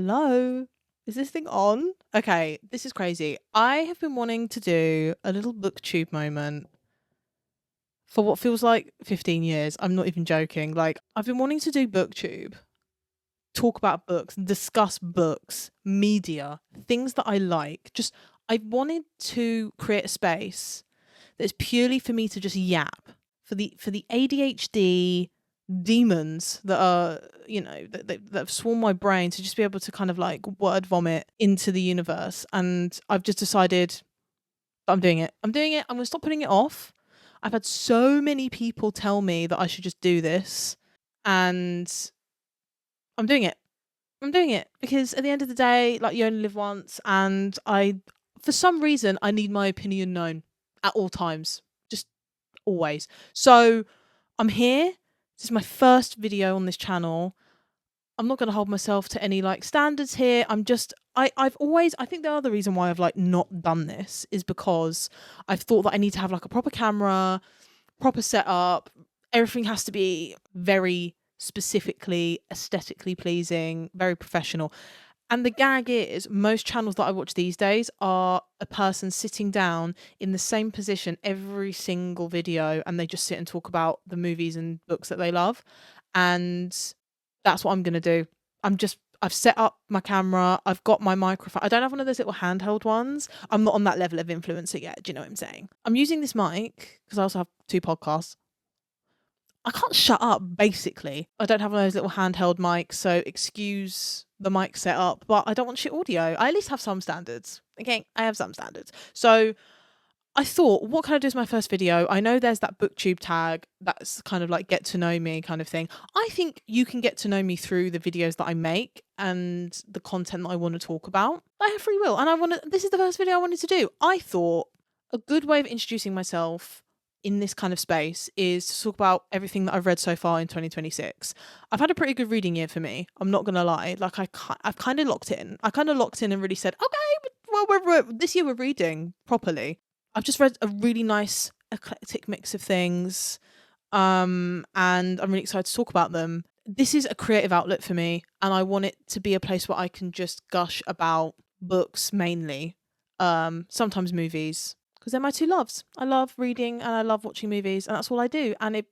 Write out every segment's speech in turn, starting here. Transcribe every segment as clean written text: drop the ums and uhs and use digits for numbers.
Hello? Is this thing on? Okay, this is crazy. I have been wanting to do a little booktube moment for what feels like 15 years. I'm not even joking. Like, I've been wanting to do booktube, talk about books, discuss books, media, things that I like. Just, I wanted to create a space that's purely for me to just yap, for the ADHD demons that are, that have swarmed my brain, to just be able to kind of like word vomit into the universe. And I've just decided that I'm doing it. I'm going to stop putting it off. I've had so many people tell me that I should just do this, and I'm doing it. I'm doing it because at the end of the day, like, you only live once, and for some reason, I need my opinion known at all times, just always. So I'm here. This is my first video on this channel. I'm not going to hold myself to any like standards here. I think the other reason why I've like not done this is because I've thought that I need to have like a proper camera, proper setup. Everything has to be very specifically aesthetically pleasing, very professional. And the gag is, most channels that I watch these days are a person sitting down in the same position every single video, and they just sit and talk about the movies and books that they love. And that's what I'm going to do. I've set up my camera. I've got my microphone. I don't have one of those little handheld ones. I'm not on that level of influencer yet. Do you know what I'm saying? I'm using this mic because I also have 2 podcasts. I can't shut up, basically. I don't have one of those little handheld mics, so excuse the mic setup, but I don't want shit audio. I at least have some standards. Okay, I have some standards. So I thought, what can I do as my first video? I know there's that booktube tag that's kind of like get to know me kind of thing. I think you can get to know me through the videos that I make and the content that I want to talk about. I have free will, and this is the first video I wanted to do. I thought a good way of introducing myself in this kind of space is to talk about everything that I've read so far in 2026. I've had a pretty good reading year for me. I'm not going to lie. Like, I've kind of locked in. I kind of locked in and really said, okay, well, this year we're reading properly. I've just read a really nice eclectic mix of things. And I'm really excited to talk about them. This is a creative outlet for me, and I want it to be a place where I can just gush about books mainly. Sometimes movies, because they're my 2 loves. I love reading and I love watching movies, and that's all I do, and it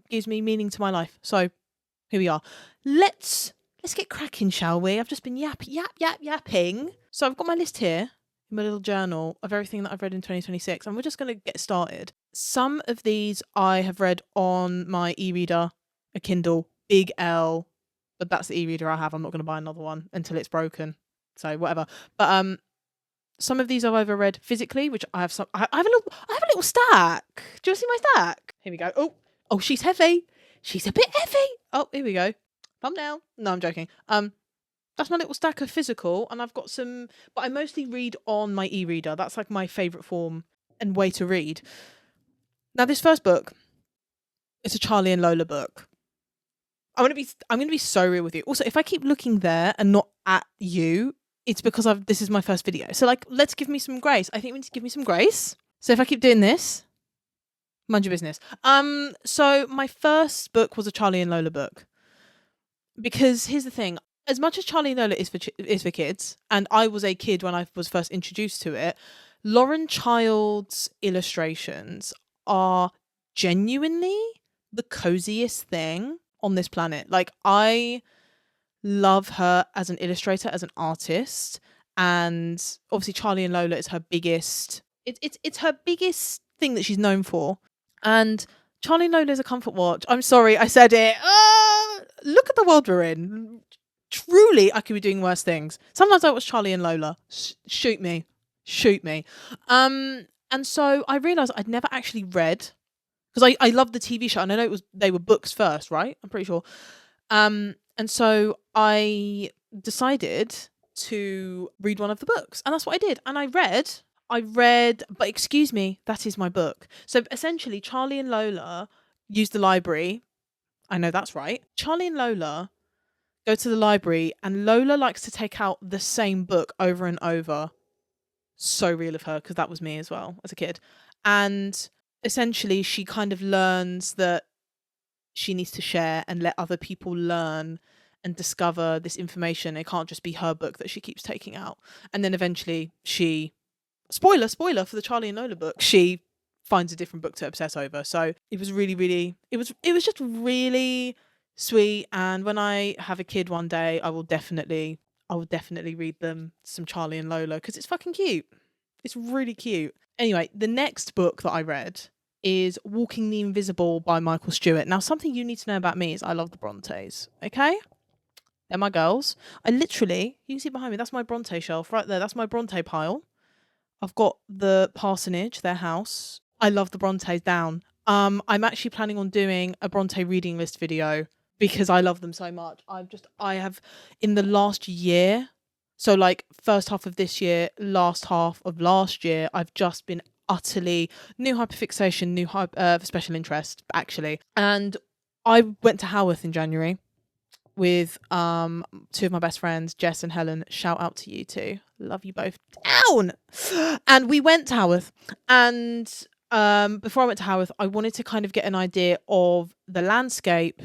gives me meaning to my life. So here we are. Let's get cracking, shall we? I've just been yapping. So I've got my list here in my little journal of everything that I've read in 2026, and we're just going to get started. Some of these I have read on my e-reader, a Kindle, big L, but that's the e-reader I have. I'm not going to buy another one until it's broken. So whatever. But some of these I've either read physically, which I have some. I have a little stack. Do you want to see my stack? Here we go. Oh, she's heavy. She's a bit heavy. Oh, here we go. Thumbnail. No, I'm joking. That's my little stack of physical, and I've got some. But I mostly read on my e-reader. That's like my favourite form and way to read. Now, this first book, it's a Charlie and Lola book. I'm gonna be so real with you. Also, if I keep looking there and not at you, it's because this is my first video. So like, let's give me some grace. I think we need to give me some grace. So if I keep doing this, mind your business. So my first book was a Charlie and Lola book. Because here's the thing. As much as Charlie and Lola is for kids, and I was a kid when I was first introduced to it, Lauren Child's illustrations are genuinely the coziest thing on this planet. Like, I love her as an illustrator, as an artist, and obviously Charlie and Lola is her biggest. It's her biggest thing that she's known for. And Charlie and Lola is a comfort watch. I'm sorry, I said it. Look at the world we're in. Truly, I could be doing worse things. Sometimes I watch Charlie and Lola. Shoot me. And so I realised I'd never actually read, because I loved the TV show, and I know they were books first, right? I'm pretty sure. And so I decided to read one of the books, and that's what I did. And I read, but excuse me, that is my book. So essentially, Charlie and Lola use the library. I know that's right. Charlie and Lola go to the library, and Lola likes to take out the same book over and over. So real of her, because that was me as well as a kid. And essentially, she kind of learns that she needs to share and let other people learn and discover this information. It can't just be her book that she keeps taking out. And then eventually she, spoiler for the Charlie and Lola book, she finds a different book to obsess over. So it was really, it was just really sweet. And when I have a kid one day, I will definitely read them some Charlie and Lola, because it's fucking cute. It's really cute. Anyway, the next book that I read is Walking the Invisible by Michael Stewart. Now, something you need to know about me is I love the Brontes, okay? They're my girls. I literally, you can see behind me, that's my Bronte shelf right there. That's my Bronte pile. I've got the parsonage, their house. I love the Brontes down. I'm actually planning on doing a Bronte reading list video because I love them so much. I have, in the last year, so like first half of this year, last half of last year, I've just been utterly new hyperfixation, new special interest, actually. And I went to Haworth in January with two of my best friends, Jess and Helen. Shout out to you two. Love you both down. And we went to Haworth, and before I went to Haworth, I wanted to kind of get an idea of the landscape.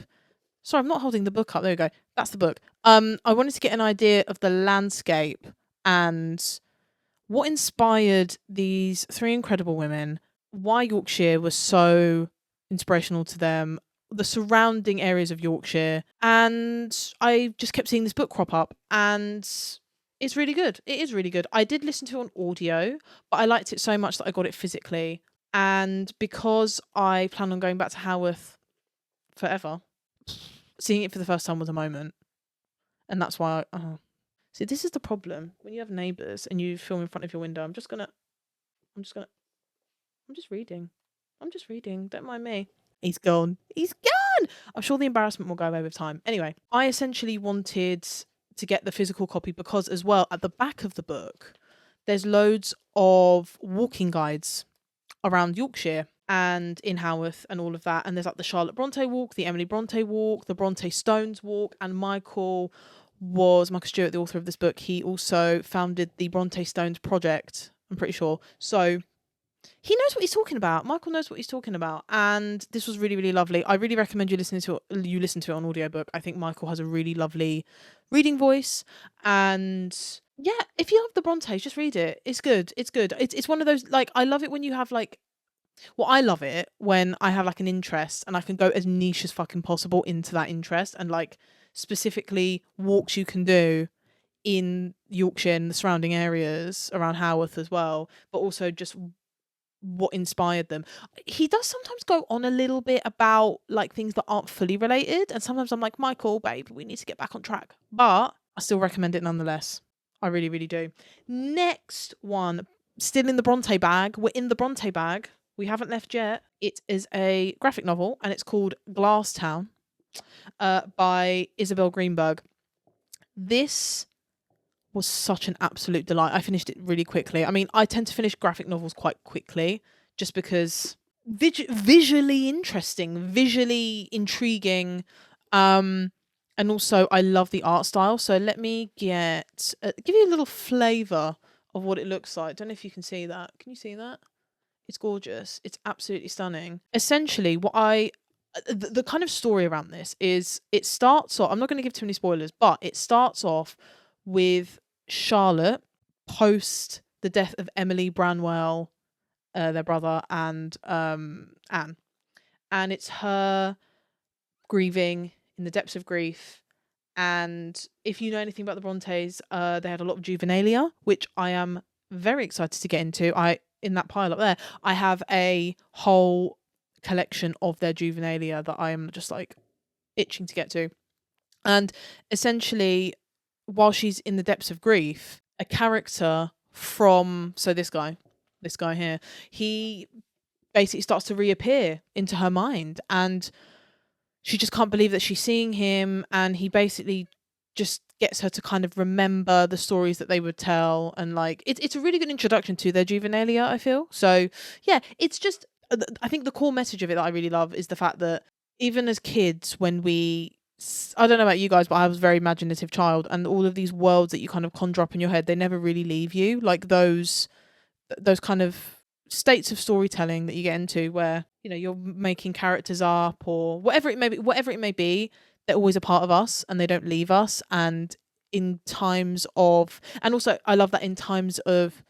Sorry, I'm not holding the book up. There we go. That's the book. I wanted to get an idea of the landscape and what inspired these three incredible women, why Yorkshire was so inspirational to them, the surrounding areas of Yorkshire. And I just kept seeing this book crop up, and it's really good. It is really good. I did listen to it on audio, but I liked it so much that I got it physically. And because I plan on going back to Haworth forever, seeing it for the first time was a moment. And that's why see, this is the problem when you have neighbours and you film in front of your window. I'm just reading. Don't mind me. He's gone. I'm sure the embarrassment will go away with time. Anyway, I essentially wanted to get the physical copy because, as well, at the back of the book, there's loads of walking guides around Yorkshire and in Haworth and all of that. And there's like the Charlotte Bronte walk, the Emily Bronte walk, the Bronte Stones walk. And Michael Stewart, the author of this book, he also founded the Bronte Stones project, I'm pretty sure. So he knows what he's talking about. Michael knows what he's talking about. And this was really, really lovely. I really recommend you listen to it on audiobook. I think Michael has a really lovely reading voice. And yeah, if you love the Brontes, just read it. It's good. It's one of those, like, I love it when you have like, well, I love it when I have like an interest and I can go as niche as fucking possible into that interest, and like specifically walks you can do in Yorkshire and the surrounding areas around Haworth as well, but also just what inspired them. He does sometimes go on a little bit about like things that aren't fully related, and sometimes I'm like, Michael, babe, we need to get back on track, but I still recommend it nonetheless. I really, really do. Next one, still in the Bronte bag. We're in the Bronte bag. We haven't left yet. It is a graphic novel, and it's called Glasstown by Isabel Greenberg. This was such an absolute delight. I finished it really quickly. I mean, I tend to finish graphic novels quite quickly just because visually interesting, visually intriguing, and also I love the art style. So let me give you a little flavour of what it looks like. Don't know if you can see that. Can you see that? It's gorgeous. It's absolutely stunning. Essentially, the kind of story around this is, it starts off, I'm not going to give too many spoilers, but it starts off with Charlotte post the death of Emily Branwell, their brother, and Anne. And it's her grieving in the depths of grief. And if you know anything about the Brontes, they had a lot of juvenilia, which I am very excited to get into. In that pile up there, I have a whole collection of their juvenilia that I am just like itching to get to. And essentially, while she's in the depths of grief, a character from this guy here, he basically starts to reappear into her mind, and she just can't believe that she's seeing him, and he basically just gets her to kind of remember the stories that they would tell, and like it's a really good introduction to their juvenilia, I feel. So yeah, it's just, I think the core message of it that I really love is the fact that even as kids, when I don't know about you guys, but I was a very imaginative child, and all of these worlds that you kind of conjure up in your head, they never really leave you. Like those kind of states of storytelling that you get into where, you know, you're making characters up or whatever it may be, they're always a part of us and they don't leave us. And in times of, and also I love that in times of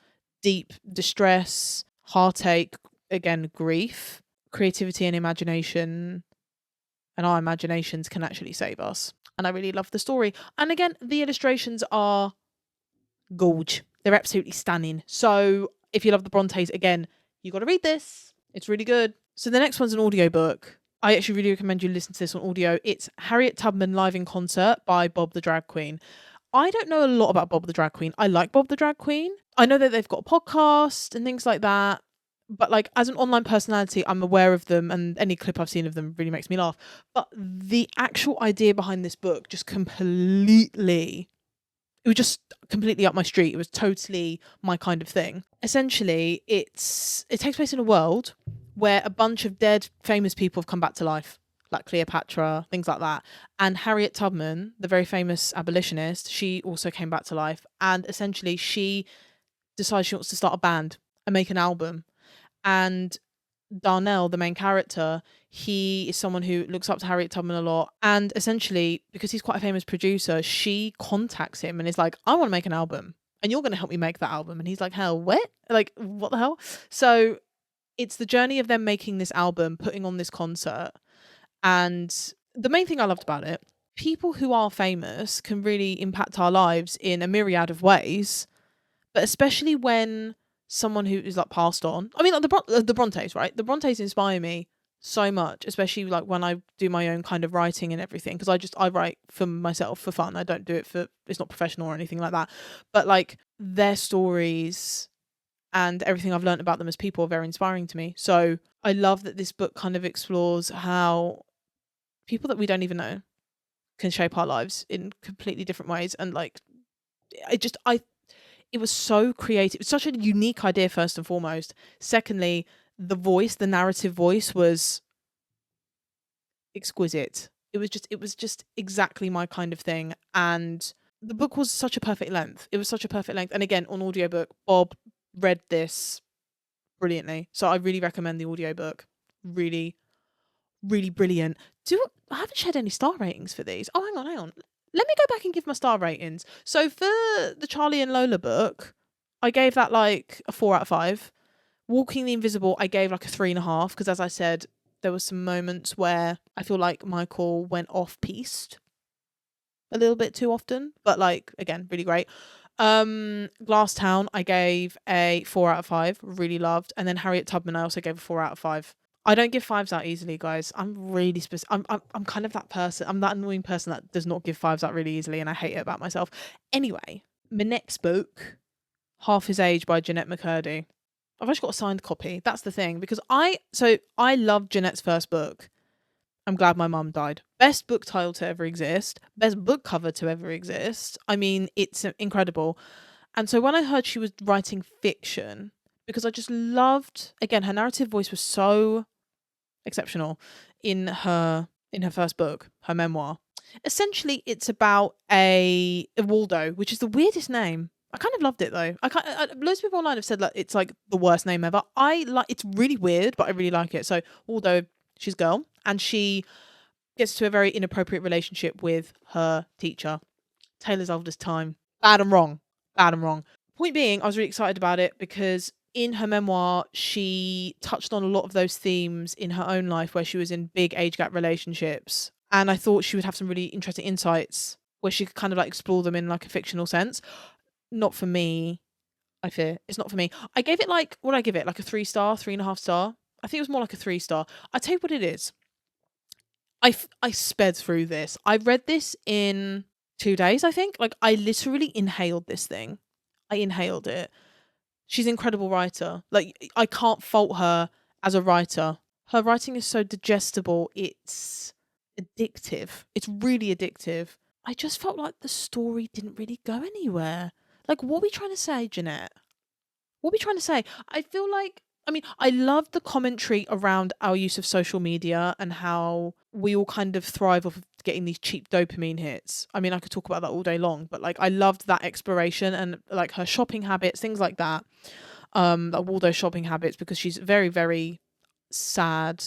deep distress, heartache, again, grief, creativity and imagination, and our imaginations can actually save us. And I really love the story. And again, the illustrations are gorge. They're absolutely stunning. So if you love the Brontes, again, you got to read this. It's really good. So the next one's an audiobook. I actually really recommend you listen to this on audio. It's Harriet Tubman live in concert by Bob the Drag Queen. I don't know a lot about Bob the Drag Queen. I like Bob the Drag Queen. I know that they've got a podcast and things like that. But like as an online personality, I'm aware of them, and any clip I've seen of them really makes me laugh. But the actual idea behind this book just completely, it was just completely up my street. It was totally my kind of thing. Essentially, it takes place in a world where a bunch of dead famous people have come back to life, like Cleopatra, things like that. And Harriet Tubman, the very famous abolitionist, she also came back to life. And essentially, she decides she wants to start a band and make an album. And Darnell, the main character, he is someone who looks up to Harriet Tubman a lot. And essentially, because he's quite a famous producer, she contacts him and is like, I want to make an album and you're going to help me make that album. And he's like, hell, what? Like, what the hell? So it's the journey of them making this album, putting on this concert. And the main thing I loved about it, people who are famous can really impact our lives in a myriad of ways, but especially when someone who is like passed on. I mean, like the Brontes, right? The Brontes inspire me so much, especially like when I do my own kind of writing and everything, because I write for myself for fun. I don't do it for, it's not professional or anything like that. But like their stories and everything I've learned about them as people are very inspiring to me. So I love that this book kind of explores how people that we don't even know can shape our lives in completely different ways. And like, it was so creative. It's such a unique idea, first and foremost. Secondly, the narrative voice was exquisite. It was just exactly my kind of thing. And the book was such a perfect length. It was such a perfect length. And again, on audiobook, Bob read this brilliantly. So I really recommend the audiobook. Really, really brilliant. I haven't shared any star ratings for these. Oh, hang on. Let me go back and give my star ratings. So for the Charlie and Lola book, I gave that like a 4 out of 5. Walking the Invisible, I gave like a 3.5, because as I said, there were some moments where I feel like Michael went off-piste a little bit too often. But like, again, really great. Glass Town, I gave a 4 out of 5. Really loved. And then Harriet Tubman, I also gave a 4 out of 5. I don't give 5s out easily, guys. I'm really specific. I'm kind of that person. I'm that annoying person that does not give 5s out really easily, and I hate it about myself. Anyway, my next book, Half His Age by Jennette McCurdy. I've actually got a signed copy. That's the thing, because I loved Jeanette's first book. I'm glad my mum died. Best book title to ever exist. Best book cover to ever exist. I mean, it's incredible. And so when I heard she was writing fiction, because I just loved, again, her narrative voice was so exceptional in her first book, her memoir. Essentially, it's about a Waldo, which is the weirdest name. I kind of loved it though. Loads of people online have said that it's like the worst name ever. It's really weird, but I really like it. So Waldo, she's a girl, and she gets to a very inappropriate relationship with her teacher. Taylor's oldest time. Bad and wrong. Point being, I was really excited about it because in her memoir, she touched on a lot of those themes in her own life where she was in big age gap relationships. And I thought she would have some really interesting insights where she could kind of like explore them in like a fictional sense. Not for me, I fear. It's not for me. I gave it like, what did I give it? Like a 3-star, 3.5 star? I think it was more like a 3-star. I'll tell you what it is. I sped through this. I read this in 2 days, I think. Like, I literally inhaled this thing. I inhaled it. She's an incredible writer. Like, I can't fault her as a writer. Her writing is so digestible. It's addictive. It's really addictive. I just felt like the story didn't really go anywhere. Like, what are we trying to say, Jennette? What are we trying to say? I feel like, I mean, I love the commentary around our use of social media and how we all kind of thrive off of getting these cheap dopamine hits. I mean, I could talk about that all day long, but like, I loved that exploration and like her shopping habits, things like that. Like Waldo's shopping habits, because she's very, very sad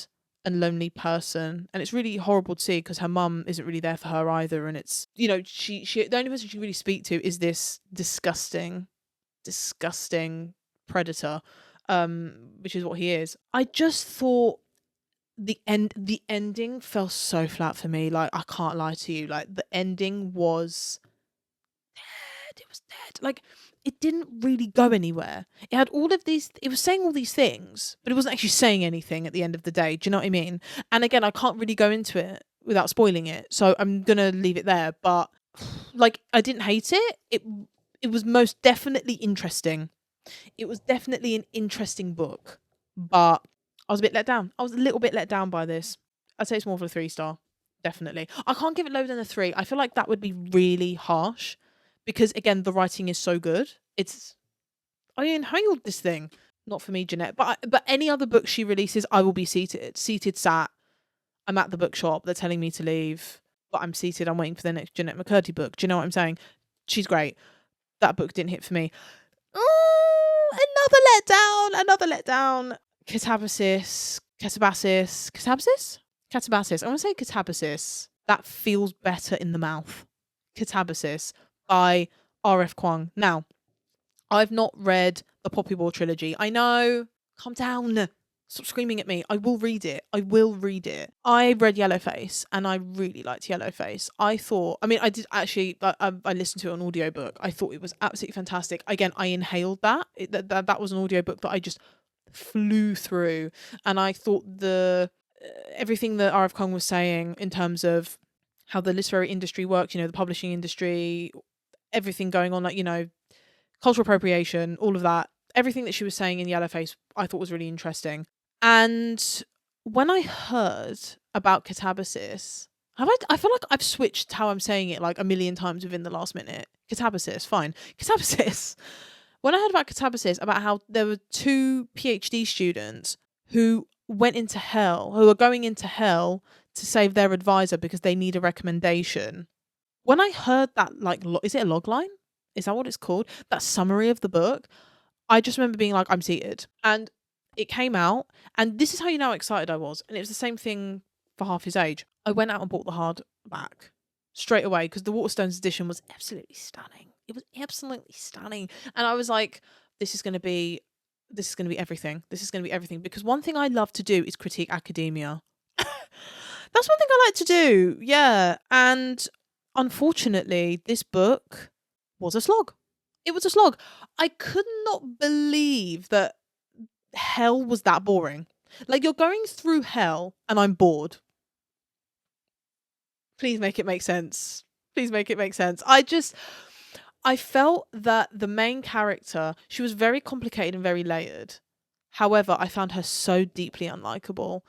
and lonely person, and it's really horrible to see because her mum isn't really there for her either, and it's, you know, she the only person she can really speak to is this disgusting predator, which is what he is. I just thought the ending fell so flat for me. Like, I can't lie to you, like the ending was dead. It was dead. Like, it didn't really go anywhere. It had all of these, it was saying all these things, but it wasn't actually saying anything at the end of the day. Do you know what I mean? And again, I can't really go into it without spoiling it, so I'm gonna leave it there. But like, I didn't hate it. It was most definitely interesting. It was definitely an interesting book, but I was a bit let down. I was a little bit let down by this. I'd say it's more of a 3-star. Definitely. I can't give it lower than a 3. I feel like that would be really harsh because, again, the writing is so good. I inhaled this thing. Not for me, Jennette. But any other book she releases, I will be sat. I'm at the bookshop. They're telling me to leave, but I'm seated. I'm waiting for the next Jennette McCurdy book. Do you know what I'm saying? She's great. That book didn't hit for me. Oh, another letdown. Katabasis. I want to say Katabasis. That feels better in the mouth. Katabasis by R.F. Kuang. Now, I've not read the Poppy War trilogy. I know. Calm down. Stop screaming at me. I will read it. I read Yellowface and I really liked Yellowface. I did actually, I listened to it on audiobook. I thought it was absolutely fantastic. Again, I inhaled that. That was an audiobook that I just flew through. And I thought everything that R.F. Kuang was saying in terms of how the literary industry works, you know, the publishing industry, everything going on, like, you know, cultural appropriation, all of that. Everything that she was saying in Yellowface, I thought was really interesting. And when I heard about Katabasis, I feel like I've switched how I'm saying it like a million times within the last minute. Katabasis, fine. Katabasis. When I heard about Katabasis, about how there were 2 PhD students who were going into hell to save their advisor because they need a recommendation. When I heard that, like, is it a log line? Is that what it's called? That summary of the book? I just remember being like, I'm seated. And it came out, and this is how you know how excited I was. And it was the same thing for Half His Age. I went out and bought the hardback straight away because the Waterstones edition was absolutely stunning. It was absolutely stunning. And I was like, this is going to be everything. This is going to be everything. Because one thing I love to do is critique academia. That's one thing I like to do. Yeah. And unfortunately, this book was a slog. It was a slog. I could not believe that hell was that boring. Like, you're going through hell and I'm bored. Please make it make sense. I felt that the main character, she was very complicated and very layered. However, I found her so deeply unlikable.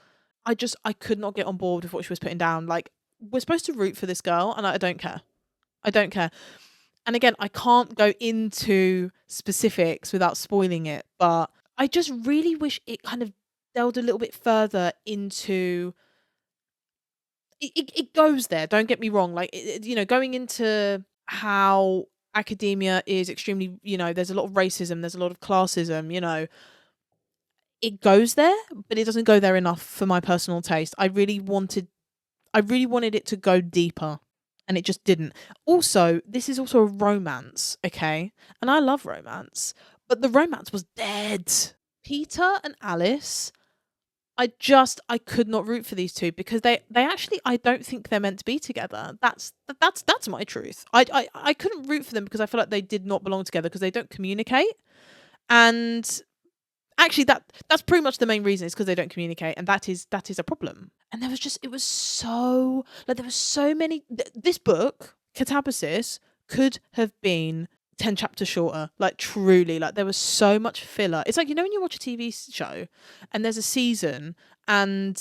I could not get on board with what she was putting down. Like, we're supposed to root for this girl and I don't care. And again, I can't go into specifics without spoiling it, but I just really wish it kind of delved a little bit further into... It goes there, don't get me wrong. Like, you know, going into how academia is extremely, you know, there's a lot of racism, there's a lot of classism, you know. It goes there, but it doesn't go there enough for my personal taste. I really wanted it to go deeper. And it just didn't. Also, this is also a romance, okay? And I love romance. But the romance was dead. Peter and Alice, I could not root for these two because they actually, I don't think they're meant to be together. That's my truth. I couldn't root for them because I feel like they did not belong together because they don't communicate. And actually, that's pretty much the main reason, is because they don't communicate, and that is a problem. And there was so many. This book, Katabasis, could have been 10 chapters shorter. Like, truly, like, there was so much filler. It's like, you know, when you watch a TV show and there's a season, and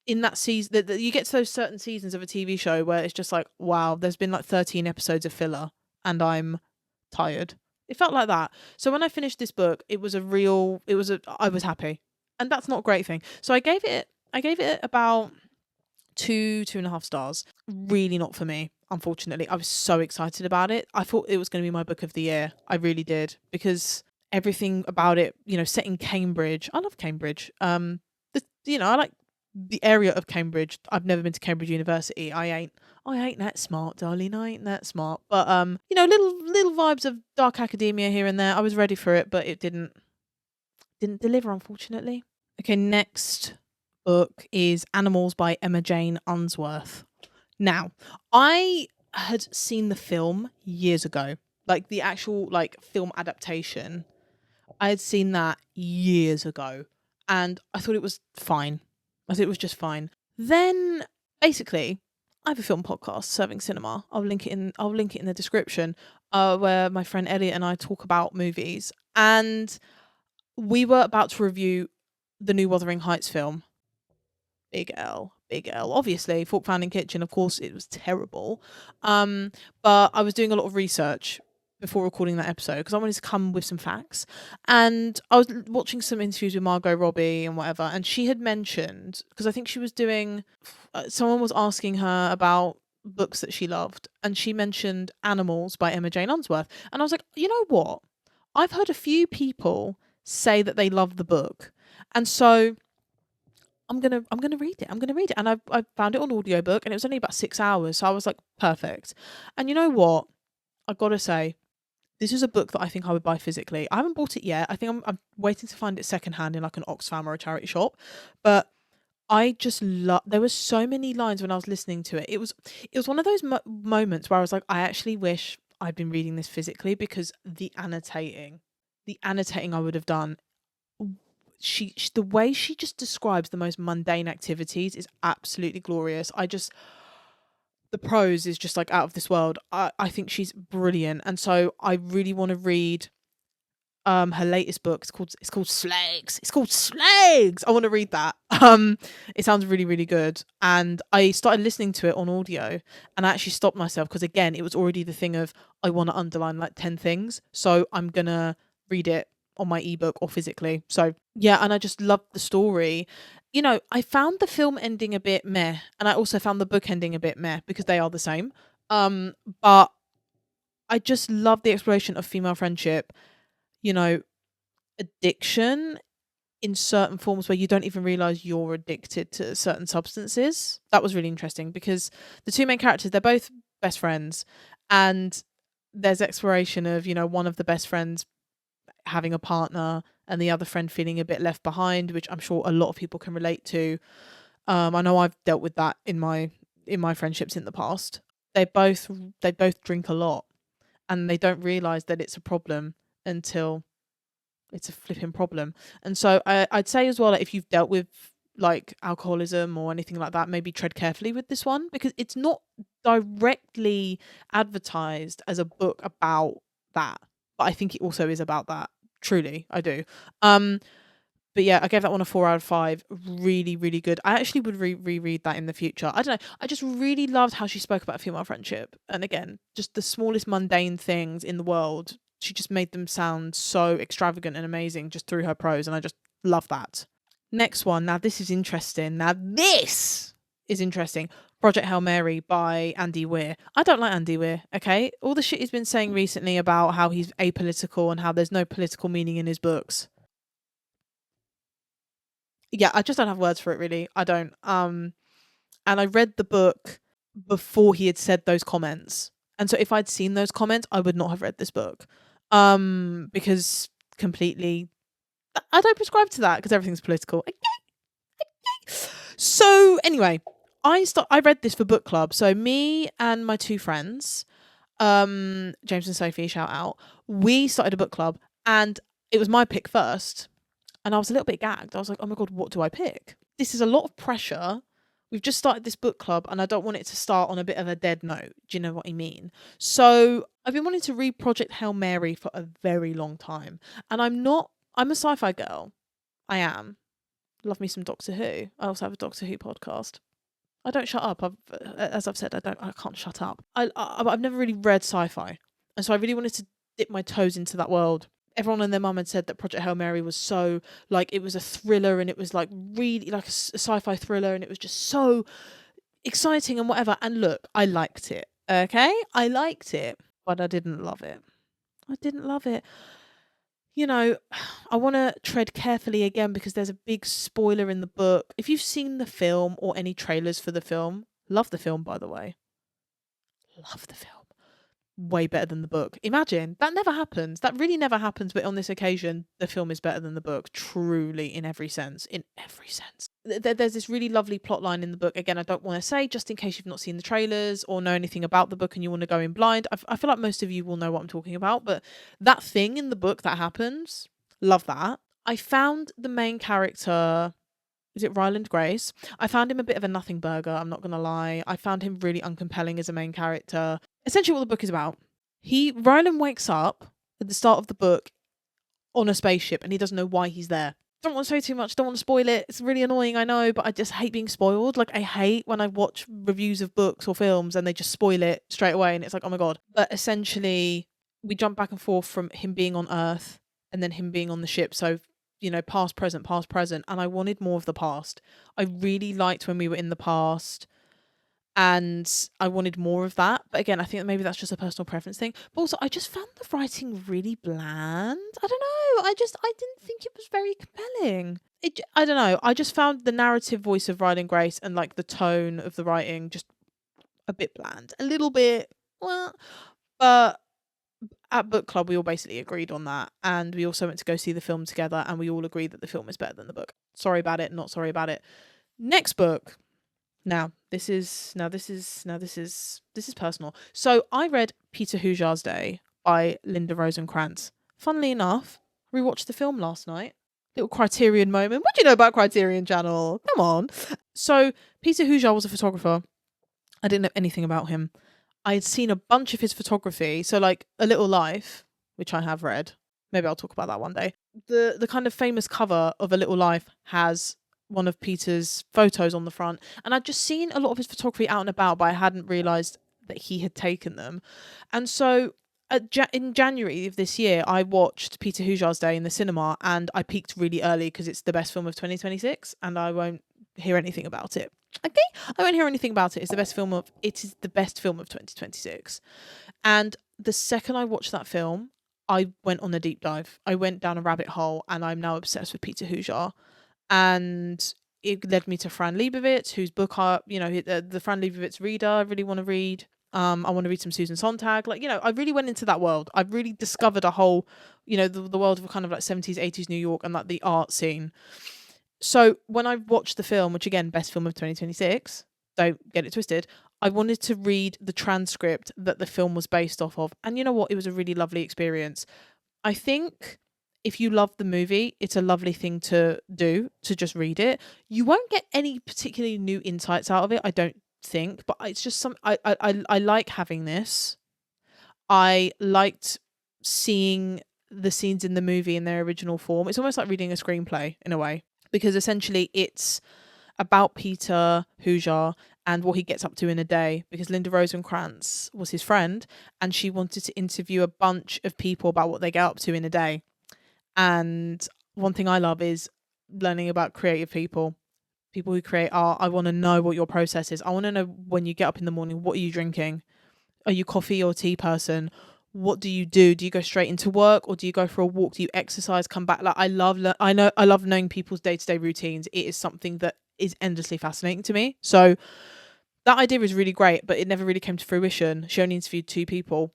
in that season, you get to those certain seasons of a TV show where it's just like, wow, there's been like 13 episodes of filler, and I'm tired. It felt like that. So when I finished this book, I was happy. And that's not a great thing. So I gave it about 2.5 stars. Really not for me, unfortunately. I was so excited about it. I thought it was going to be my book of the year. I really did. Because everything about it, you know, set in Cambridge. I love Cambridge. I like the area of Cambridge. I've never been to Cambridge University. I ain't that smart, darling. I ain't that smart. But little vibes of dark academia here and there. I was ready for it, but it didn't deliver, unfortunately. Okay, next book is Animals by Emma Jane Unsworth. Now, I had seen the film years ago, like the actual film adaptation. I had seen that years ago, and I thought it was fine. I thought it was just fine. Then, basically, I have a film podcast, Serving Cinema. I'll link it in the description, where my friend Elliot and I talk about movies, and we were about to review the new Wuthering Heights film. Big L. Obviously, Fork Found in Kitchen, of course, it was terrible. But I was doing a lot of research before recording that episode because I wanted to come with some facts. And I was watching some interviews with Margot Robbie and whatever, and she had mentioned, because I think she was doing, someone was asking her about books that she loved, and she mentioned Animals by Emma Jane Unsworth. And I was like, you know what? I've heard a few people say that they love the book. And so I'm gonna read it. And I found it on audiobook, and it was only about 6 hours, so I was like, perfect. And you know what? I gotta say, this is a book that I think I would buy physically. I haven't bought it yet. I think I'm waiting to find it secondhand in like an Oxfam or a charity shop. But I just love. There were so many lines when I was listening to it. It was one of those moments where I was like, I actually wish I'd been reading this physically, because the annotating I would have done. She the way she just describes the most mundane activities is absolutely glorious. The prose is just like out of this world. I think she's brilliant, and so I really want to read her latest book. It's called Slags. I want to read that. It sounds really, really good, and I started listening to it on audio, and I actually stopped myself because, again, it was already the thing of I want to underline like 10 things, so I'm gonna read it on my ebook or physically. So yeah, and I just loved the story. I found the film ending a bit meh, and I also found the book ending a bit meh because they are the same. But I just love the exploration of female friendship, addiction in certain forms where you don't even realize you're addicted to certain substances. That was really interesting because the two main characters, they're both best friends, and there's exploration of, one of the best friends having a partner and the other friend feeling a bit left behind, which I'm sure a lot of people can relate to. I know I've dealt with that in my friendships in the past. They both drink a lot, and they don't realize that it's a problem until it's a flipping problem. And so I'd say as well, like, if you've dealt with like alcoholism or anything like that, maybe tread carefully with this one, because it's not directly advertised as a book about that, but I think it also is about that. Truly, I do. But yeah, I gave that one a 4 out of 5. Really, really good. I actually would reread that in the future. I don't know. I just really loved how she spoke about female friendship. And again, just the smallest mundane things in the world. She just made them sound so extravagant and amazing just through her prose. And I just love that. Next one. Now, this is interesting. Project Hail Mary by Andy Weir. I don't like Andy Weir, okay? All the shit he's been saying recently about how he's apolitical and how there's no political meaning in his books. Yeah, I just don't have words for it, really. I don't. And I read the book before he had said those comments. And so if I'd seen those comments, I would not have read this book. Because completely, I don't prescribe to that because everything's political. So anyway, I read this for book club. So me and my two friends, James and Sophie, shout out, we started a book club, and it was my pick first. And I was a little bit gagged. I was like, oh my God, what do I pick? This is a lot of pressure. We've just started this book club, and I don't want it to start on a bit of a dead note. Do you know what I mean? So I've been wanting to read Project Hail Mary for a very long time. And I'm a sci-fi girl. I am. Love me some Doctor Who. I also have a Doctor Who podcast. I don't shut up. As I've said, I can't shut up. I've never really read sci-fi. And so I really wanted to dip my toes into that world. Everyone and their mum had said that Project Hail Mary was so, like, it was a thriller, and it was like really like a sci-fi thriller, and it was just so exciting and whatever. And look, I liked it. Okay? I liked it, but I didn't love it. I want to tread carefully again because there's a big spoiler in the book. If you've seen the film or any trailers for the film, love the film, by the way. Love the film. Way better than the book. Imagine, that never happens. That really never happens, but on this occasion, the film is better than the book, truly, in every sense. In every sense. There's this really lovely plot line in the book. Again, I don't want to say, just in case you've not seen the trailers or know anything about the book and you want to go in blind. I feel like most of you will know what I'm talking about, but that thing in the book that happens, love that. I found the main character... Is it Ryland Grace? I found him a bit of a nothing burger, I'm not going to lie. I found him really uncompelling as a main character. Essentially what the book is about. Ryland wakes up at the start of the book on a spaceship and he doesn't know why he's there. Don't want to say too much, don't want to spoil it. It's really annoying, I know, but I just hate being spoiled. Like, I hate when I watch reviews of books or films and they just spoil it straight away and it's like, oh my God. But essentially, we jump back and forth from him being on Earth and then him being on the ship. So, past, present, and I wanted more of the past. I really liked when we were in the past and I wanted more of that. But again, I think maybe that's just a personal preference thing. But also, I just found the writing really bland. I don't know. I didn't think it was very compelling. I don't know. I just found the narrative voice of Ryland Grace and like the tone of the writing just a bit bland. A little bit, well, but at book club we all basically agreed on that, and we also went to go see the film together and we all agreed that the film is better than the book. Sorry about it, not sorry about it. Next book. Now this is personal. So I read Peter Hujars' Day by Linda Rosenkrantz. Funnily enough, we watched the film last night. Little Criterion moment. What do you know about Criterion Channel? Come on. So Peter Hujar was a photographer. I didn't know anything about him. I had seen a bunch of his photography, so like A Little Life, which I have read. Maybe I'll talk about that one day. The kind of famous cover of A Little Life has one of Peter's photos on the front, and I'd just seen a lot of his photography out and about, but I hadn't realised that he had taken them. And so in January of this year, I watched Peter Hujars' Day in the cinema, and I peaked really early because it's the best film of 2026, and I won't hear anything about it. Okay, I won't hear anything about it. It is the best film of 2026. And the second I watched that film, I went on a deep dive. I went down a rabbit hole, and I'm now obsessed with Peter Hujar. And it led me to Fran Lebowitz, whose book, the Fran Lebowitz Reader, I really want to read. I want to read some Susan Sontag. I really went into that world. I've really discovered a whole, the world of kind of like 70s, 80s New York and like the art scene. So when I watched the film, which again, best film of 2026, don't get it twisted, I wanted to read the transcript that the film was based off of. And you know what? It was a really lovely experience. I think if you love the movie, it's a lovely thing to do, to just read it. You won't get any particularly new insights out of it, I don't think, but it's just I like having this. I liked seeing the scenes in the movie in their original form. It's almost like reading a screenplay in a way, because essentially it's about Peter Hujar and what he gets up to in a day, because Linda Rosenkrantz was his friend and she wanted to interview a bunch of people about what they get up to in a day. And one thing I love is learning about creative people who create art. I want to know what your process is. I want to know when you get up in the morning, what are you drinking? Are you coffee or tea person? What do you do? Do you go straight into work or do you go for a walk? Do you exercise, come back? Like I love knowing people's day-to-day routines. It is something that is endlessly fascinating to me. So that idea is really great, but it never really came to fruition. She only interviewed 2 people,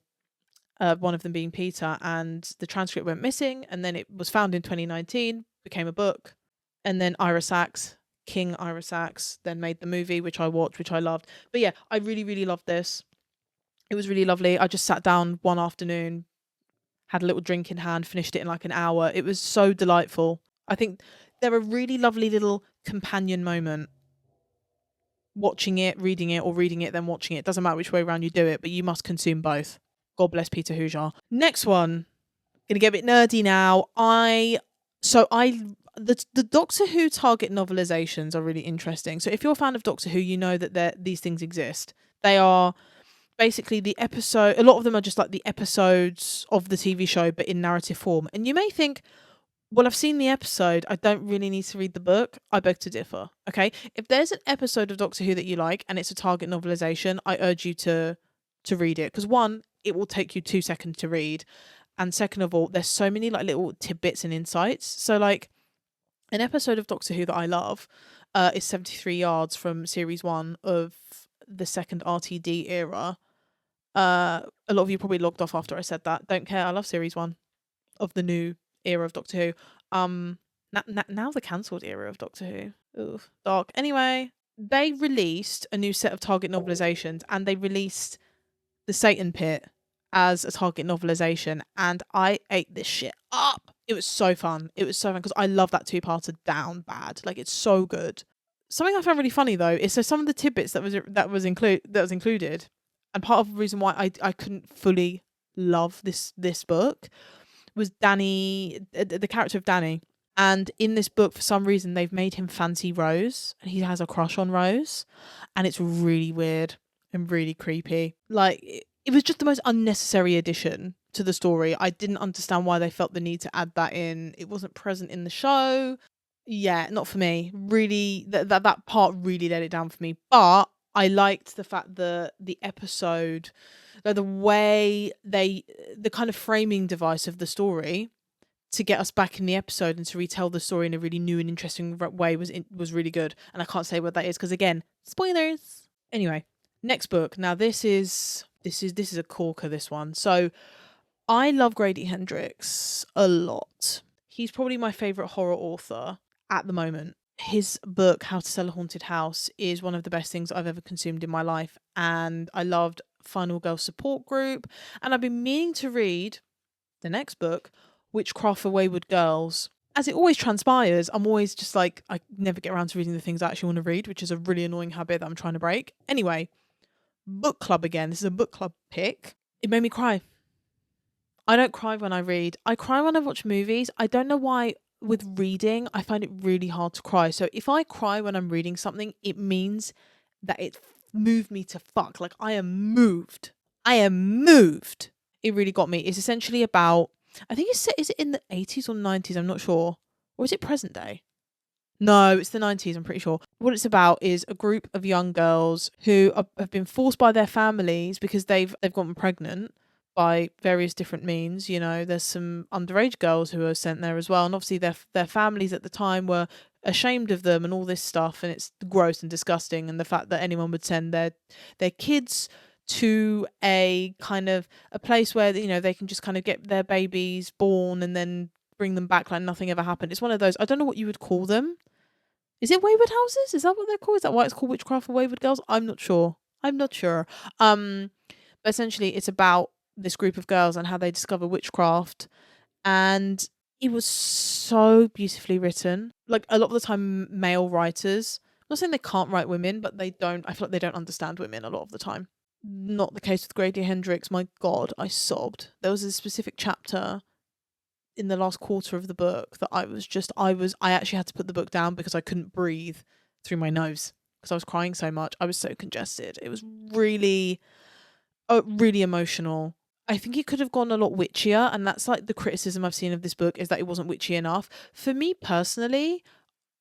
one of them being Peter, and the transcript went missing, and then it was found in 2019, became a book, and then King Ira Sachs then made the movie, which I watched, which I loved. But yeah, I really, really loved this. It was really lovely. I just sat down one afternoon, had a little drink in hand, finished it in like an hour. It was so delightful. I think they're a really lovely little companion moment. Watching it, reading it, or reading it, then watching it. Doesn't matter which way around you do it, but you must consume both. God bless Peter Hujar. Next one. Gonna get a bit nerdy now. The Doctor Who target novelizations are really interesting. So if you're a fan of Doctor Who, you know that these things exist. They are basically the episode. A lot of them are just like the episodes of the TV show, but in narrative form. And you may think, well, I've seen the episode, I don't really need to read the book. I beg to differ. Okay, if there's an episode of Doctor Who that you like and it's a target novelization, I urge you to read it, because one, it will take you 2 seconds to read, And second of all, there's so many like little tidbits and insights. So like an episode of Doctor Who that I love is 73 Yards from series 1 of the second RTD era. A lot of you probably logged off after I said that. Don't care. I love series 1 of the new era of Doctor Who. Now the cancelled era of Doctor Who. Ooh, dark. Anyway, they released a new set of Target novelizations, and they released The Satan Pit as a Target novelization, and I ate this shit up. It was so fun. It was so fun because I love that two-parter down bad. Like, it's so good. Something I found really funny though is so some of the tidbits that was included, and part of the reason why I couldn't fully love this book was Danny, the character of Danny. And in this book, for some reason, they've made him fancy Rose, and he has a crush on Rose, and it's really weird and really creepy. Like, it was just the most unnecessary addition to the story. I didn't understand why they felt the need to add that in. It wasn't present in the show. Yeah, not for me. Really, that part really let it down for me. But I liked the fact that the episode, the way the kind of framing device of the story to get us back in the episode and to retell the story in a really new and interesting way was really good. And I can't say what that is because, again, spoilers. Anyway, next book. Now this is a corker, this one. So I love Grady Hendrix a lot. He's probably my favourite horror author at the moment. His book, How to Sell a Haunted House, is one of the best things I've ever consumed in my life. And I loved Final Girl Support Group. And I've been meaning to read the next book, Witchcraft for Wayward Girls. As it always transpires, I'm always just like, I never get around to reading the things I actually want to read, which is a really annoying habit that I'm trying to break. Anyway, book club again. This is a book club pick. It made me cry. I don't cry when I read. I cry when I watch movies. I don't know why with reading, I find it really hard to cry. So if I cry when I'm reading something, it means that it moved me to fuck. Like, I am moved. It really got me. It's essentially about, I think is it in the 80s or 90s? I'm not sure. Or is it present day? No, it's the 90s, I'm pretty sure. What it's about is a group of young girls who have been forced by their families because they've gotten pregnant by various different means. You know, there's some underage girls who are sent there as well. And obviously their families at the time were ashamed of them and all this stuff. And it's gross and disgusting. And the fact that anyone would send their kids to a kind of a place where, you know, they can just kind of get their babies born and then bring them back like nothing ever happened. It's one of those, I don't know what you would call them. Is it Wayward houses? Is that what they're called? Is that why it's called Witchcraft for Wayward Girls? I'm not sure. But essentially it's about this group of girls and how they discover witchcraft. And it was so beautifully written. Like, a lot of the time, male writers, I'm not saying they can't write women, but I feel like they don't understand women a lot of the time. Not the case with Grady Hendrix. My God, I sobbed. There was a specific chapter in the last quarter of the book that I actually had to put the book down because I couldn't breathe through my nose because I was crying so much. I was so congested. It was really, really emotional. I think it could have gone a lot witchier, and that's like the criticism I've seen of this book, is that it wasn't witchy enough. For me personally,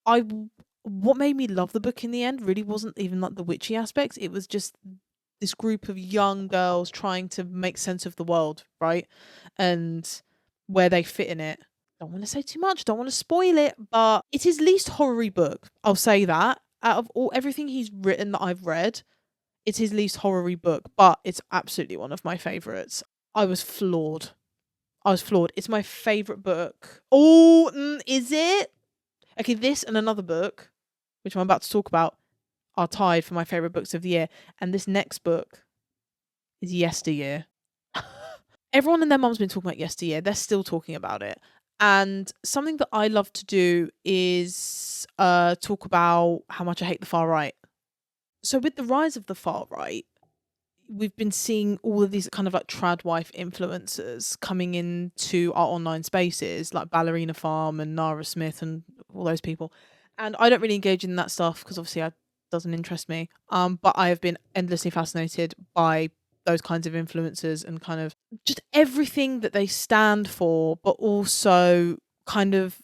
what made me love the book in the end really wasn't even like the witchy aspects. It was just this group of young girls trying to make sense of the world, right? And where they fit in it. Don't want to say too much, don't want to spoil it, but it's his least horror-y book. I'll say that. Out of everything he's written that I've read, it's his least horror-y book, but it's absolutely one of my favourites. I was floored. It's my favourite book. Oh, is it? Okay, this and another book, which I'm about to talk about, are tied for my favourite books of the year. And this next book is Yesteryear. Everyone and their mum's been talking about Yesteryear. They're still talking about it. And something that I love to do is talk about how much I hate the far right. So with the rise of the far right, we've been seeing all of these kind of like trad wife influencers coming into our online spaces, like Ballerina Farm and Nara Smith and all those people. And I don't really engage in that stuff because obviously it doesn't interest me. But I have been endlessly fascinated by those kinds of influencers and kind of just everything that they stand for, but also kind of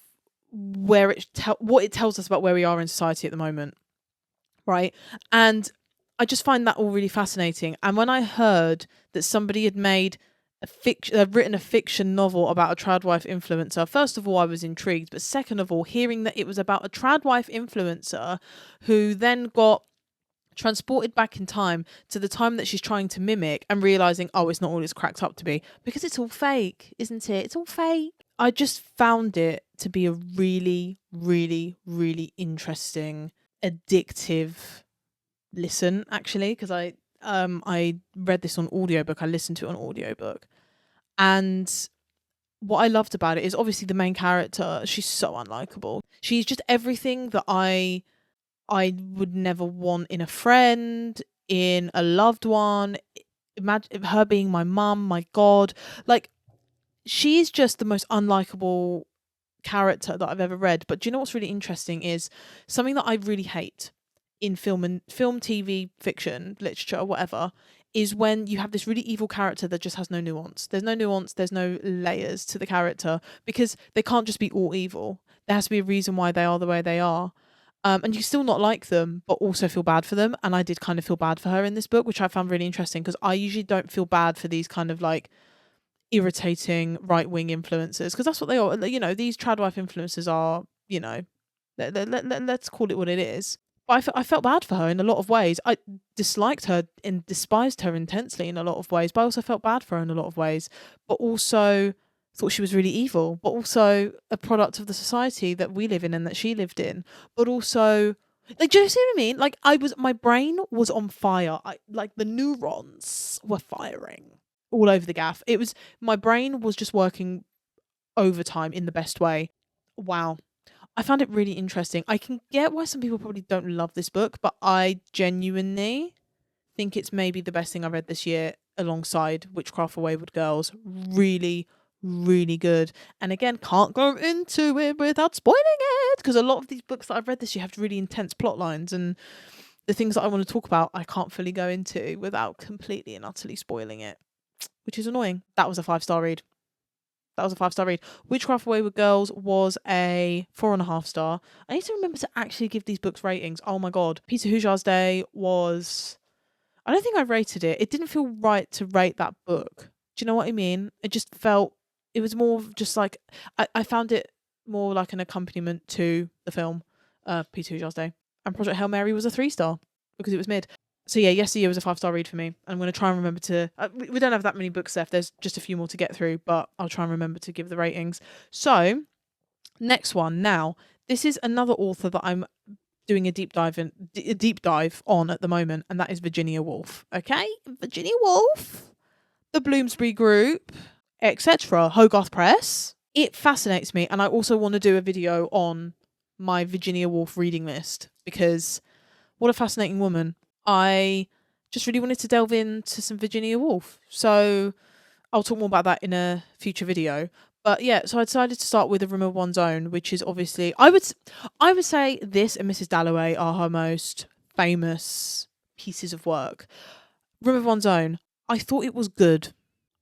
where what it tells us about where we are in society at the moment, right? And I just find that all really fascinating. And when I heard that somebody had made written a fiction novel about a trad wife influencer. First of all, I was intrigued, but second of all, hearing that it was about a trad wife influencer who then got transported back in time to the time that she's trying to mimic and realizing, oh, it's not all it's cracked up to be, because it's all fake, isn't it? It's all fake. I just found it to be a really, really, really interesting, addictive listen, actually, because I read this on audiobook. I listened to it on audiobook. And what I loved about it is obviously the main character, she's so unlikable. She's just everything that I would never want in a friend, in a loved one. Imagine her being my mum, my God. Like, she's just the most unlikable character that I've ever read. But do you know what's really interesting is something that I really hate in film, TV, fiction, literature, whatever, is when you have this really evil character that just has no nuance. There's no nuance, there's no layers to the character, because they can't just be all evil. There has to be a reason why they are the way they are. And you still not like them, but also feel bad for them. And I did kind of feel bad for her in this book, which I found really interesting, because I usually don't feel bad for these kind of like irritating right-wing influencers, because that's what they are. You know, these trad wife influencers are, you know, let's call it what it is. But I felt bad for her in a lot of ways. I disliked her and despised her intensely in a lot of ways, but I also felt bad for her in a lot of ways. But also thought she was really evil, but also a product of the society that we live in and that she lived in. But also, like, do you see what I mean? Like, my brain was on fire. Like, the neurons were firing all over the gaff. My brain was just working overtime in the best way. Wow. I found it really interesting. I can get why some people probably don't love this book, but I genuinely think it's maybe the best thing I read this year, alongside Witchcraft for Wayward Girls. Really, really good. And again, can't go into it without spoiling it, because a lot of these books that I've read this year have really intense plot lines, and the things that I want to talk about I can't fully go into without completely and utterly spoiling it, which is annoying. That was a 5-star read. Witchcraft for Wayward Girls was a 4.5 star. I need to remember to actually give these books ratings. Oh my God. Peter Hujars' Day was... I don't think I rated it. It didn't feel right to rate that book. Do you know what I mean? It just felt... It was more just like... I found it more like an accompaniment to the film, Peter Hujars' Day. And Project Hail Mary was a 3-star because it was mid. So yeah, Yesteryear was a 5-star read for me. I'm going to try and remember to... we don't have that many books left. There's just a few more to get through, but I'll try and remember to give the ratings. So, next one. Now, this is another author that I'm doing a deep dive on at the moment, and that is Virginia Woolf. Okay? Virginia Woolf, the Bloomsbury Group, etc. Hogarth Press. It fascinates me, and I also want to do a video on my Virginia Woolf reading list, because what a fascinating woman. I just really wanted to delve into some Virginia Woolf. So I'll talk more about that in a future video. But yeah, so I decided to start with A Room of One's Own, which is obviously... I would say this and Mrs. Dalloway are her most famous pieces of work. Room of One's Own, I thought it was good.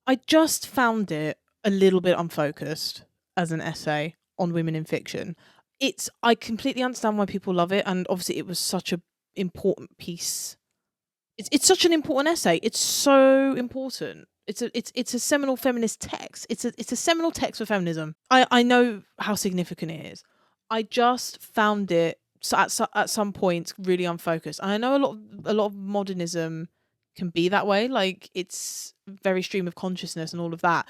I just found it a little bit unfocused as an essay on women in fiction. I completely understand why people love it, and obviously it was such a important piece. It's such an important essay. It's so important. It's a seminal feminist text. It's a seminal text for feminism. I know how significant it is. I just found it at some points really unfocused. And I know a lot of modernism can be that way. Like, it's very stream of consciousness and all of that.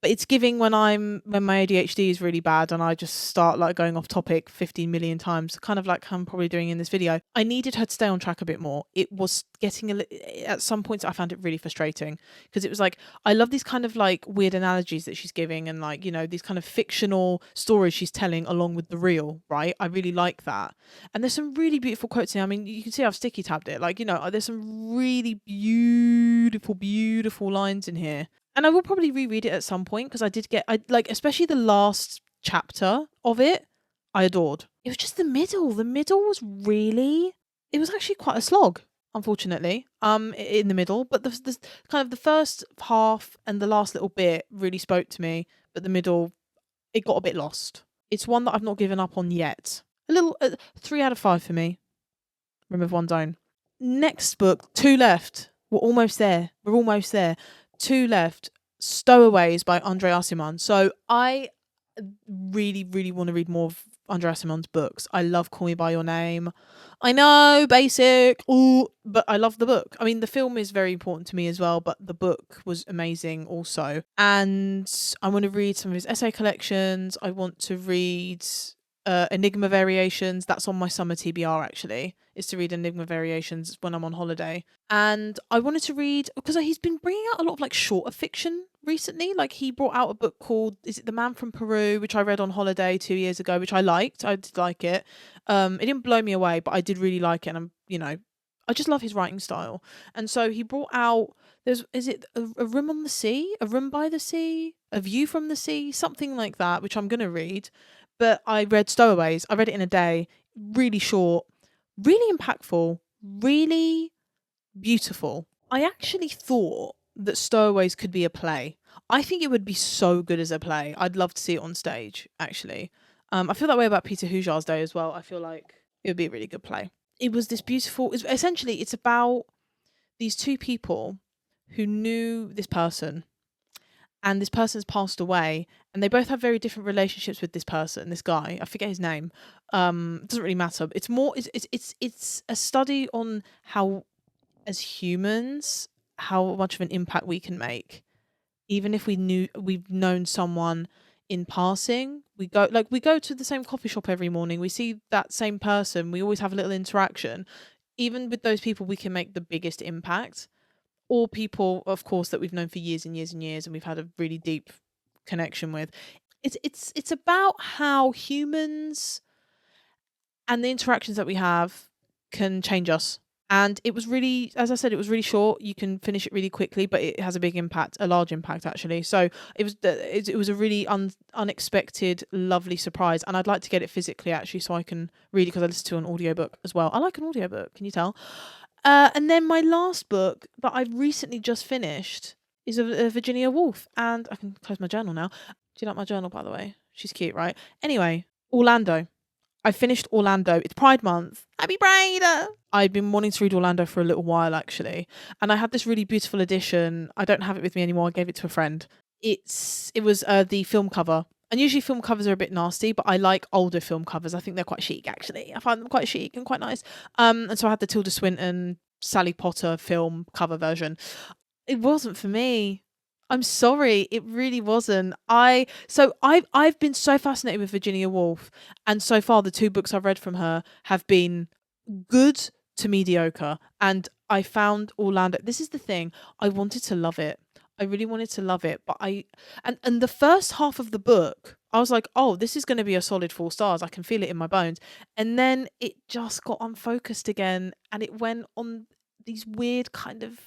But it's giving when my ADHD is really bad and I just start like going off topic 15 million times, kind of like I'm probably doing in this video. I needed her to stay on track a bit more. It was getting at some points I found it really frustrating, because it was like, I love these kind of like weird analogies that she's giving, and like, you know, these kind of fictional stories she's telling along with the real, right? I really like that. And there's some really beautiful quotes here. I mean, you can see I've sticky tabbed it. Like, you know, there's some really beautiful lines in here. And I will probably reread it at some point, because I like, especially the last chapter of it, I adored. It was just the middle. The middle was it was actually quite a slog, unfortunately, in the middle. But the kind of the first half and the last little bit really spoke to me. But the middle, it got a bit lost. It's one that I've not given up on yet. A little 3 out of 5 for me. Room of One's Own. Next book, 2 left. We're almost there. two left. Stowaways by Andre Aciman. So I really, really want to read more of Andre Aciman's books. I love Call Me By Your Name. I know, basic, ooh, but I love the book. I mean, the film is very important to me as well, but the book was amazing also. And I want to read some of his essay collections. I want to read Enigma Variations. That's on my summer TBR actually, is to read Enigma Variations when I'm on holiday. And I wanted to read, because he's been bringing out a lot of like shorter fiction recently. Like he brought out a book called, is it The Man from Peru, which I read on holiday 2 years ago, which I liked. I did like it. It didn't blow me away, but I did really like it. And I just love his writing style. And so he brought out, is it a Room on the Sea, A Room by the Sea, A View from the Sea, something like that, which I'm gonna read. But I read Stowaways. I read it in a day. Really short, really impactful, really beautiful. I actually thought that Stowaways could be a play. I think it would be so good as a play. I'd love to see it on stage, actually. I feel that way about Peter Hujars' Day as well. I feel like it would be a really good play. It was this beautiful... Essentially, it's about these two people who knew this person, and this person's passed away, and they both have very different relationships with this person, this guy. I forget his name. It doesn't really matter. It's more... It's a study on how, as humans, how much of an impact we can make, even if we've known someone in passing. We go to the same coffee shop every morning, we see that same person, we always have a little interaction. Even with those people, we can make the biggest impact. Or people, of course, that we've known for years and years and years, and we've had a really deep connection with. It's about how humans and the interactions that we have can change us. And it was really, as I said, it was really short. You can finish it really quickly, but it has a big impact, a large impact actually. So it was a really unexpected, lovely surprise. And I'd like to get it physically actually, so I can read it, because I listen to an audiobook as well. I like an audiobook, can you tell? And then my last book that I've recently just finished is a Virginia Woolf. And I can close my journal now. Do you like my journal, by the way? She's cute, right? Anyway, Orlando. I finished Orlando. It's Pride Month. Happy Pride! I'd been wanting to read Orlando for a little while, actually. And I had this really beautiful edition. I don't have it with me anymore. I gave it to a friend. It was the film cover. And usually film covers are a bit nasty, but I like older film covers. I think they're quite chic, actually. I find them quite chic and quite nice. And so I had the Tilda Swinton, Sally Potter film cover version. It wasn't for me. I'm sorry, it really wasn't. I've been so fascinated with Virginia Woolf, and so far the two books I've read from her have been good to mediocre. And I found Orlando. This is the thing. I wanted to love it. I really wanted to love it, but and the first half of the book, I was like, oh, this is going to be a solid 4 stars. I can feel it in my bones. And then it just got unfocused again, and it went on these weird kind of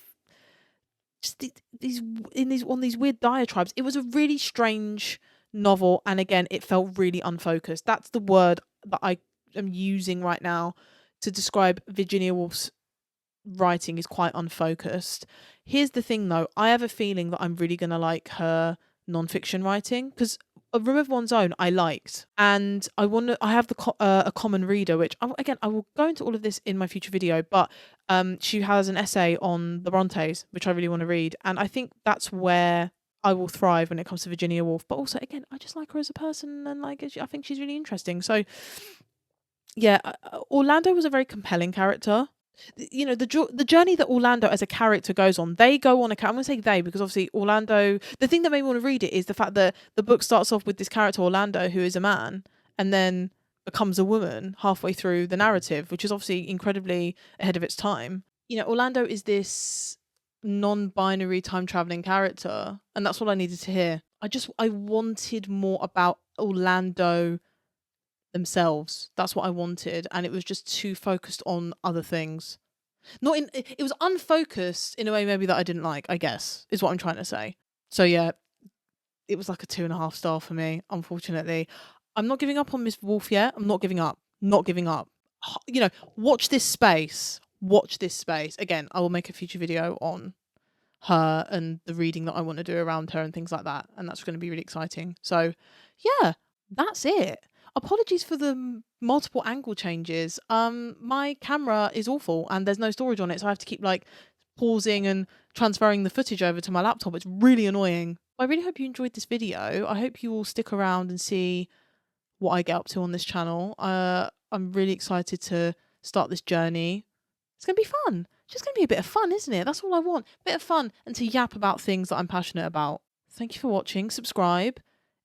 just these weird diatribes. It was a really strange novel, and again, it felt really unfocused. That's the word that I am using right now to describe Virginia Woolf's writing, is quite unfocused. Here's the thing though, I have a feeling that I'm really gonna like her non-fiction writing, because A Room of One's Own I liked, and I have a common reader, which I will go into all of this in my future video, but she has an essay on the Brontes, which I really want to read, and I think that's where I will thrive when it comes to Virginia Woolf. But also, again, I just like her as a person, and I think she's really interesting. So yeah, Orlando was a very compelling character. You know, the journey that Orlando as a character goes on, I'm going to say they, because obviously Orlando, the thing that made me want to read it is the fact that the book starts off with this character Orlando, who is a man, and then becomes a woman halfway through the narrative, which is obviously incredibly ahead of its time. You know, Orlando is this non-binary time traveling character, and that's what I needed to hear. I wanted more about Orlando themselves. That's what I wanted, and it was just too focused on other things. It was unfocused in a way maybe that I didn't like, I guess, is what I'm trying to say. So yeah, it was like a 2.5 star for me, unfortunately. I'm not giving up on Miss Wolf yet. I'm not giving up. You know, watch this space. Again, I will make a future video on her and the reading that I want to do around her and things like that, and that's going to be really exciting. So yeah, that's it. Apologies for the multiple angle changes. My camera is awful and there's no storage on it, so I have to keep like pausing and transferring the footage over to my laptop. It's really annoying. I really hope you enjoyed this video. I hope you will stick around and see what I get up to on this channel. I'm really excited to start this journey. It's going to be fun. It's just going to be a bit of fun, isn't it? That's all I want. A bit of fun and to yap about things that I'm passionate about. Thank you for watching. Subscribe.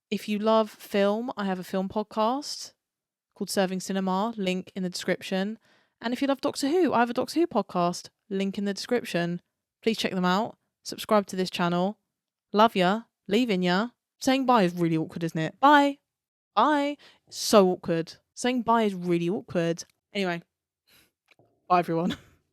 If you love film, I have a film podcast called Serving Cinema, link in the description. And if you love Doctor Who, I have a Doctor Who podcast, link in the description. Please check them out. Subscribe to this channel. Love ya. Leaving ya. Saying bye is really awkward, isn't it? Bye. Bye. So awkward. Saying bye is really awkward. Anyway, bye everyone.